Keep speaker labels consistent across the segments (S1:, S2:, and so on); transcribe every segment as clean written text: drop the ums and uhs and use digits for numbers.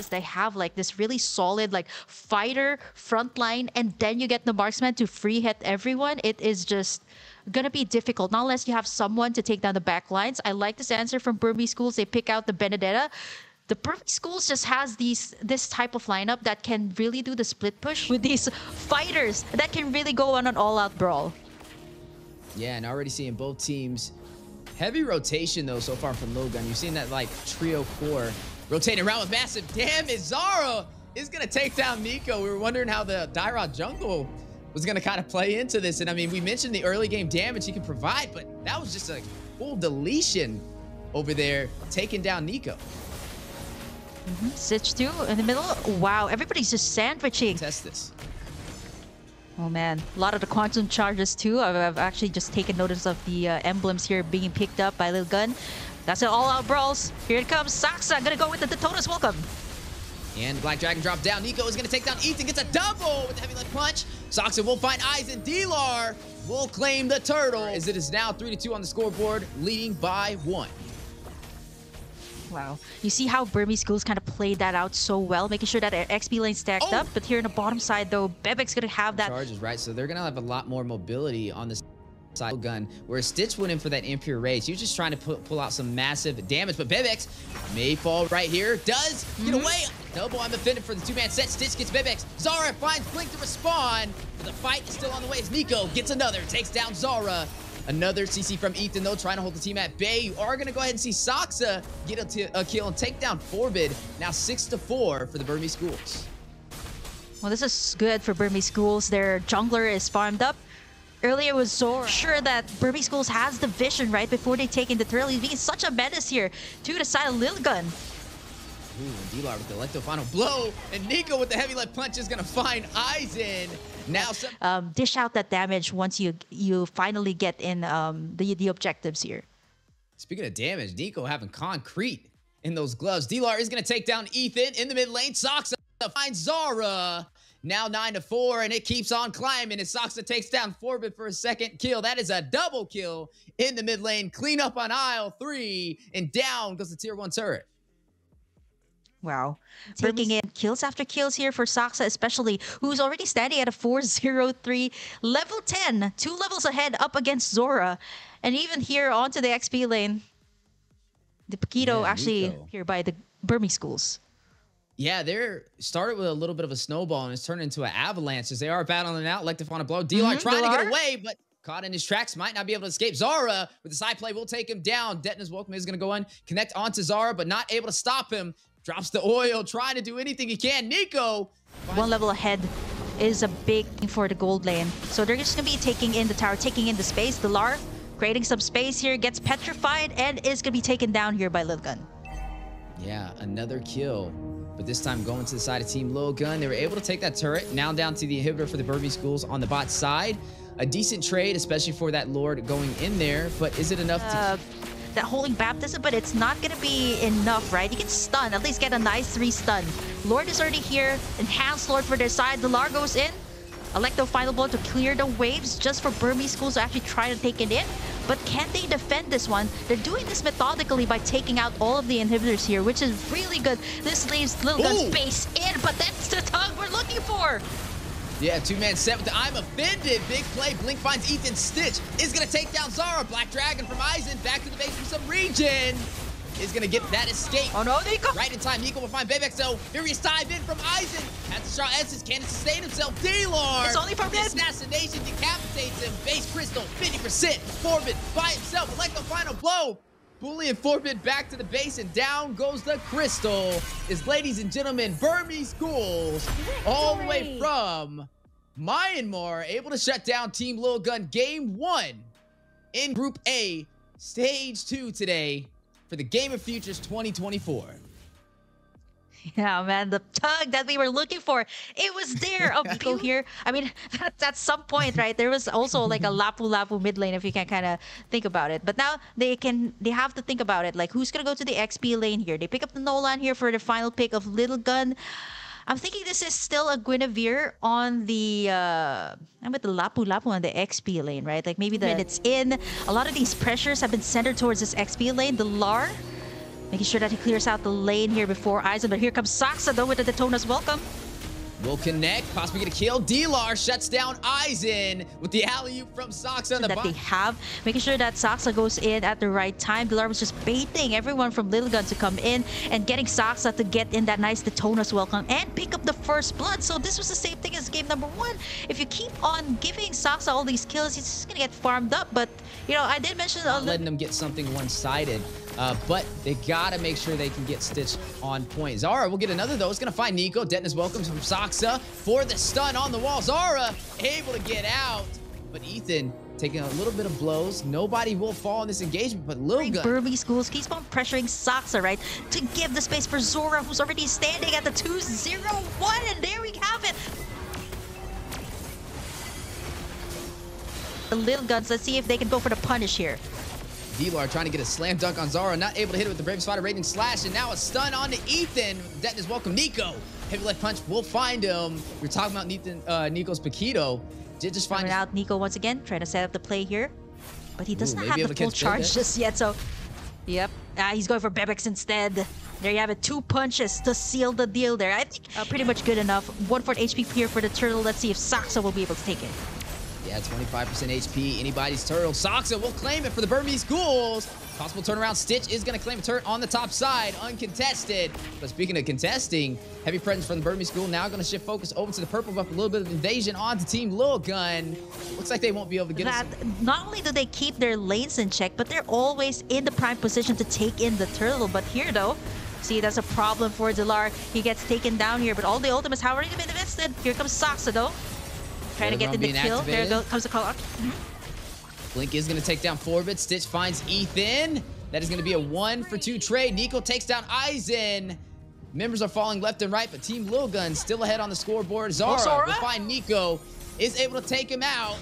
S1: is they have like this really solid like fighter front line, and then you get the marksman to free hit everyone. It is just gonna be difficult, not unless you have someone to take down the back lines. I like this answer from Burmese Schools. They pick out the Benedetta. The Burmese Schools just has this type of lineup that can really do the split push with these fighters that can really go on an all-out brawl.
S2: Yeah, and already seeing both teams. Heavy rotation, though, so far from Logan. You've seen that, like, trio core rotating around with massive damage. Zara is going to take down Nico. We were wondering how the Dyrod jungle was going to kind of play into this. And, I mean, we mentioned the early game damage he can provide, but that was just a full deletion over there, taking down Nico.
S1: Sitch 2 in the middle. Wow, everybody's just sandwiching.
S2: Test this.
S1: Oh man, a lot of the quantum charges too. I've actually just taken notice of the emblems here being picked up by Lil Gun. That's it, all-out brawls. Here it comes. Saksa gonna go with the Detona's welcome.
S2: And Black Dragon drop down. Nico is gonna take down Ethan. Gets a double with the heavy leg punch. Saksa will find Aizen. D-Lar will claim the turtle, as it is now 3-2 on the scoreboard, leading by 1.
S1: Wow. You see how Burmese Schools kind of played that out so well, making sure that XP lane stacked up. But here in the bottom side, though, Bebek's going to have that.
S2: Charges, right? So they're going to have a lot more mobility on this side gun, where Stitch went in for that Impure Rage. He was just trying to pull out some massive damage, but Bebex may fall right here. Does get away. Double I'm offended for the two-man set. Stitch gets Bebex. Zara finds Blink to respond, but the fight is still on the way as Nico gets another. Takes down Zara. Another CC from Ethan, though, trying to hold the team at bay. You are going to go ahead and see Saksa get a kill and take down Forbid. Now 6-4 for the Burmese Schools.
S1: Well, this is good for Burmese Schools. Their jungler is farmed up. Earlier it was Zora. Sure that Burmese Schools has the vision, right, before they take in the thrill. He's being such a menace here to the side of Lil Gun.
S2: Ooh, and D-Lar with the Electro final blow. And Nico with the heavy leg punch is going to find Aizen. Now
S1: dish out that damage once you finally get in the objectives here.
S2: Speaking of damage, Nico having concrete in those gloves. D-Lar is going to take down Ethan in the mid lane. Saksa finds Zara. Now 9-4, and it keeps on climbing as Saksa takes down Forbid for a second kill. That is a double kill in the mid lane. Clean up on aisle 3, and down goes the tier 1 turret.
S1: Wow. Taking in kills after kills here for Saksa, especially, who's already standing at a 4-0-3. Level 10, 2 levels ahead up against Zora. And even here onto the XP lane, the Paquito actually here by the Burmese Schools.
S2: Yeah, they're started with a little bit of a snowball, and it's turned into an avalanche as they are battling out. Elective on a blow. D-Lar trying to get away, but caught in his tracks, might not be able to escape. Zara with the side play will take him down. Detna's welcome is going to go in, connect onto Zara, but not able to stop him. Drops the oil, trying to do anything he can. Nico!
S1: 1 level ahead is a big thing for the gold lane. So they're just going to be taking in the tower, taking in the space. The Lar creating some space here, gets petrified, and is going to be taken down here by Lil Gun.
S2: Yeah, another kill. But this time going to the side of Team Lil Gun. They were able to take that turret. Now down to the inhibitor for the Burmese Schools on the bot side. A decent trade, especially for that Lord going in there. But is it enough to...
S1: that holding baptism, but it's not gonna be enough, right? You can stun, at least get a nice 3 stun. Lord is already here. Enhanced Lord for their side. The Lar goes in. Electo final blow to clear the waves just for Burmese Schools to actually try to take it in. But can they defend this one? They're doing this methodically by taking out all of the inhibitors here, which is really good. This leaves Lil Gun's base in, but that's the tug we're looking for.
S2: Yeah, 2-man set with the I'm offended. Big play. Blink finds Ethan. Stitch is going to take down Zara. Black Dragon from Aizen. Back to the base for some regen. Is going to get that escape.
S1: Oh no, Nico.
S2: Right in time. Nico will find Bebex, though. Furious dive in from Aizen. Has the shot Essence. Can't sustain himself. D-Lar.
S1: It's only for mid.
S2: Assassination decapitates him. Base Crystal, 50%. Forbid by himself. Like the final blow. Bully and Forbid back to the base, and down goes the Crystal. Is, ladies and gentlemen, Burmese Schools all the way from Myanmar able to shut down Team Lil Gun Game 1 in Group A, Stage 2 today for the Game of Futures 2024.
S1: Yeah, man, the tug that we were looking for, it was there. Of Nico here. I mean, at some point, right, there was also like a Lapu mid lane, if you can kind of think about it. But now they have to think about it, like who's gonna go to the XP lane here. They pick up the Nolan here for the final pick of Little Gun. I'm thinking this is still a Guinevere on the I'm with the Lapu on the XP lane, right? Like maybe the minutes in. A lot of these pressures have been centered towards this XP lane. The Lar Making sure that he clears out the lane here before Aizen. But here comes Saksa though with the Detona's welcome.
S2: Will connect, possibly get a kill. D-Lar shuts down Aizen with the alley-oop from Saksa on the
S1: that they have. Making sure that Saksa goes in at the right time. D-Lar was just baiting everyone from Little Gun to come in and getting Saksa to get in that nice Detona's welcome and pick up the first blood. So this was the same thing as game number 1. If you keep on giving Saksa all these kills, he's just gonna get farmed up. But, you know, I did mention...
S2: Not letting them get something one-sided. But they gotta make sure they can get Stitch on point. Zara will get another though. It's gonna find Nico. Detona's welcomes from Saksa for the stun on the wall. Zara able to get out, but Ethan taking a little bit of blows. Nobody will fall in this engagement, but Lil Gun.
S1: Burmese Schools keeps on pressuring Saksa, right, to give the space for Zora, who's already standing at the 2-0-1, and there we have it. The Little Guns, let's see if they can go for the punish here.
S2: D-Lar trying to get a slam dunk on Zara, not able to hit it with the Brave Spider Raging Slash, and now a stun onto Ethan. Detona's welcome. Nico, heavy left punch will find him. We're talking about Nico's Paquito. Did just find
S1: out Nico once again, trying to set up the play here, but he does not have the full charge just yet. So, yep, he's going for Bebex instead. There you have it, 2 punches to seal the deal there. I think pretty much good enough. 1/4 HP here for the turtle. Let's see if Saksa will be able to take it.
S2: Yeah, 25% HP, anybody's turtle. Saksa will claim it for the Burmese Schools. Possible turnaround. Stitch is going to claim a turret on the top side, uncontested. But speaking of contesting, heavy presence from the Burmese School. Now going to shift focus over to the purple buff. A little bit of invasion onto Team Lil Gun. Looks like they won't be able to get
S1: that. Not only do they keep their lanes in check, but they're always in the prime position to take in the turtle. But here, though, see, that's a problem for D-Lar. He gets taken down here, but all the ultimates have already been invested. Here comes Saksa, though. Trying to get in the kill.
S2: Activated.
S1: There comes the call out.
S2: Blink is going to take down Forbit. Stitch finds Ethan. That is going to be a 1-for-2 trade. Nico takes down Aizen. Members are falling left and right, but Team Lil Gun still ahead on the scoreboard. Zara will find Nico. Is able to take him out.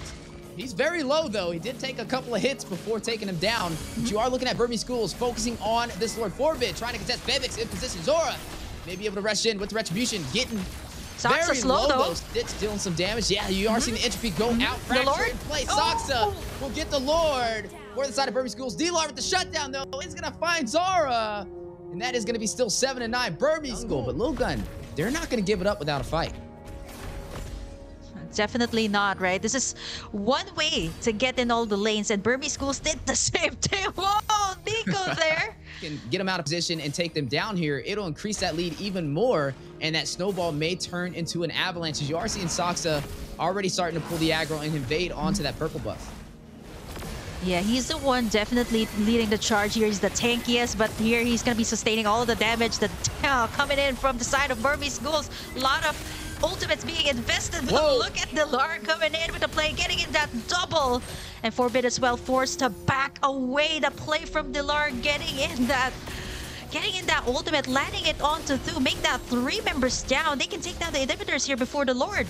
S2: He's very low, though. He did take a couple of hits before taking him down. But you are looking at Burmese Schools focusing on this Lord Forbit, trying to contest Bebix in position. Zora may be able to rush in with the Retribution, getting
S1: Saksa slow though.
S2: Stitch dealing some damage. Yeah, you are seeing the entropy go out. Fracture in play. Saksa will get the Lord for the side of Burmese Schools. D-Lar with the shutdown though is gonna find Zara, and that is gonna be still 7-9 Burmese School. But Lil Gun, they're not gonna give it up without a fight.
S1: Definitely not, right? This is one way to get in all the lanes, and Burmese Schools did the same thing. Whoa, Nico there.
S2: Can get them out of position and take them down here. It'll increase that lead even more, and that snowball may turn into an avalanche, as you are seeing Saksa already starting to pull the aggro and invade onto that purple buff.
S1: Yeah, he's the one definitely leading the charge here. He's the tankiest, but here he's going to be sustaining all of the damage that coming in from the side of Burmese Schools. A lot of ultimates being invested. But look at D-Lar coming in with the play, getting in that double. And Forbit as well forced to back away. The play from D-Lar, getting in that ultimate, landing it onto Thu, make that 3 members down. They can take down the inhibitors here before the Lord.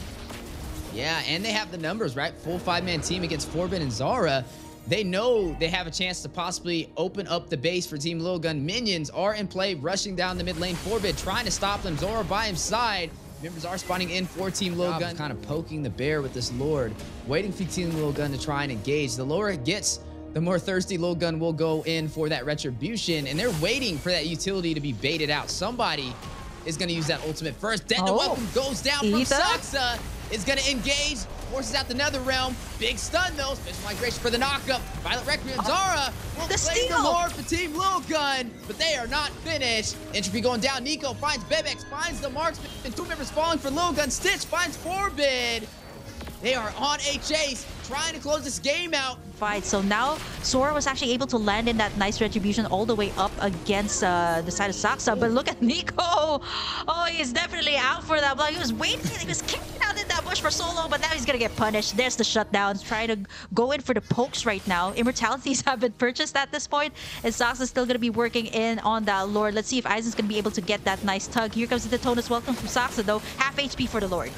S2: Yeah, and they have the numbers, right? Full 5-man team against Forbit and Zara. They know they have a chance to possibly open up the base for Team Lil Gun. Minions are in play, rushing down the mid lane. Forbit trying to stop them. Zora by his side. Members are spawning in for Team Lil Gun. Kind of poking the bear with this Lord, waiting for Team Lil Gun to try and engage. The lower it gets, the more thirsty Lil Gun will go in for that Retribution, and they're waiting for that utility to be baited out. Somebody is going to use that ultimate first. Then the welcome goes down from Saksa. Is going to engage, forces out the Nether Realm. Big stun though. Special migration for the knockup. Violet Requiem. Zara will play the Lord for Team Lil Gun, but they are not finished. Entropy going down. Nico finds Bebex, finds the marksman, and 2 members falling for Lil Gun. Stitch finds Forbid. They are on a chase, trying to close this game out.
S1: So now Sora was actually able to land in that nice Retribution all the way up against the side of Saksa. But look at Nico. Oh, he's definitely out for that. He was waiting. He was kicking out in that bush for so long, but now he's going to get punished. There's the shutdowns. Trying to go in for the pokes right now. Immortalities have been purchased at this point, and Saksa's still going to be working in on that Lord. Let's see if Aizen's going to be able to get that nice tug. Here comes the Detona's welcome from Saksa, though. Half HP for the Lord.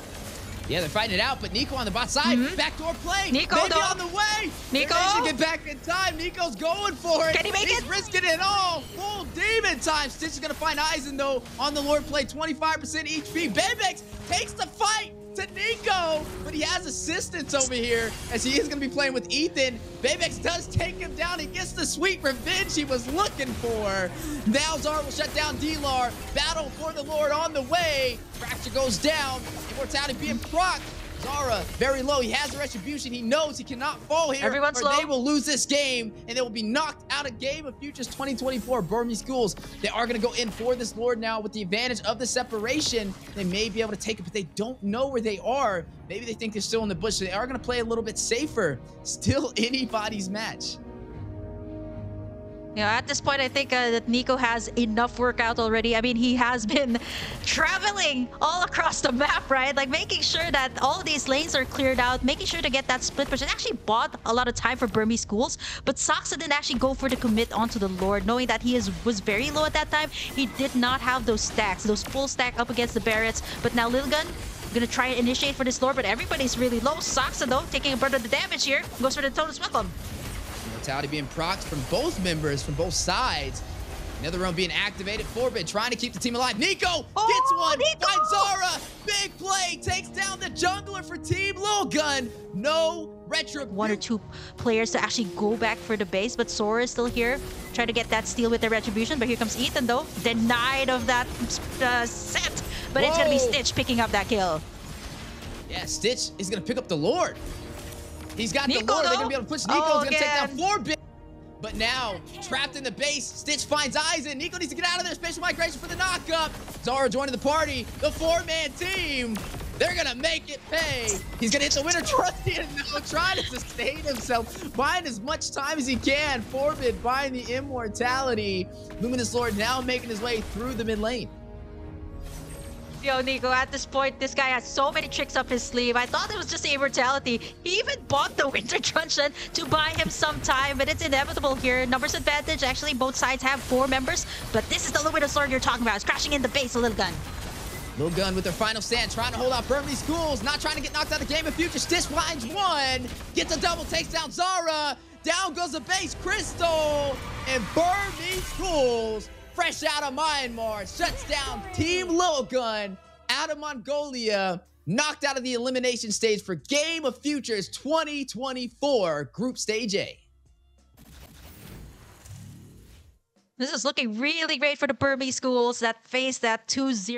S2: Yeah, they're fighting it out, but Nico on the bot side. Backdoor play.
S1: Nico
S2: on the way.
S1: Nico
S2: should get back in time. Nico's going for it.
S1: Can he make it?
S2: He's risking it all. Full demon time. Stitch is going to find Aizen, though, on the Lord play. 25% HP. Bebex takes the fight. to Nico, but he has assistance over here as he is going to be playing with Ethan. Babex does take him down. He gets the sweet revenge he was looking for. Now Zara will shut down D-Lar. Battle for the Lord on the way. Fracture goes down. Immortality being procced. Zara, very low. He has the retribution. He knows he cannot fall here.
S1: Everyone's
S2: or
S1: low.
S2: they will lose this game, and they will be knocked out of Game of Futures 2024. Burmese Schools, they are going to go in for this Lord now with the advantage of the separation. They may be able to take it, but they don't know where they are. Maybe they think they're still in the bush, so they are going to play a little bit safer. Still anybody's match.
S1: You know, at this point, I think that Nico has enough workout already. I mean, he has been traveling all across the map, right? Like making sure that all of these lanes are cleared out, making sure to get that split push. It actually bought a lot of time for Burmese Schools, but Saksa didn't actually go for the commit onto the Lord, knowing that he was very low at that time. He did not have those stacks, those full stack up against the Barretts. But now Lilgun gonna try and initiate for this Lord, but everybody's really low. Saksa, though, taking a bird of the damage here, goes for the Totem Welcome.
S2: Immortality being procced from both members, from both sides. Another round being activated. Forbid trying to keep the team alive. Nico gets one.
S1: Nico!
S2: Finds Zara. Big play. Takes down the jungler for Team Lil Gun. No retribution.
S1: One or two players to actually go back for the base, but Sora is still here. Try to get that steal with the retribution, but here comes Ethan, though. Denied of that set, but it's going to be Stitch picking up that kill.
S2: Yeah, Stitch is going to pick up the Lord. He's got
S1: Nico,
S2: the Lord.
S1: though?
S2: They're going to be able to push Nico.
S1: Oh,
S2: He's going to take down
S1: again.
S2: Forbid. But now, trapped in the base, Stitch finds Aizen. Nico needs to get out of there. Spatial migration for the knockup. Zara joining the party. The four-man team. They're going to make it pay. He's going to hit the winner. Trusty and no, trying to sustain himself. Buying as much time as he can. Forbid buying the immortality. Luminous Lord now making his way through the mid lane.
S1: Yo, Nico, at this point, this guy has so many tricks up his sleeve. I thought it was just the immortality. He even bought the Winter Truncheon to buy him some time, but it's inevitable here. Numbers advantage. Actually, both sides have 4 members, but this is the Luminous Lord you're talking about. It's crashing in the base, a Lil Gun.
S2: Lil Gun with their final stand, trying to hold out Burmese Schools, not trying to get knocked out of the Game of Future. Stitch finds one, gets a double, takes down Zara. Down goes the base, Crystal, and Burmese Schools, fresh out of Myanmar, shuts down Team Lil Gun out of Mongolia, knocked out of the elimination stage for Game of Futures 2024 Group Stage A.
S1: This is looking really great for the Burmese Schools that face that 2-0.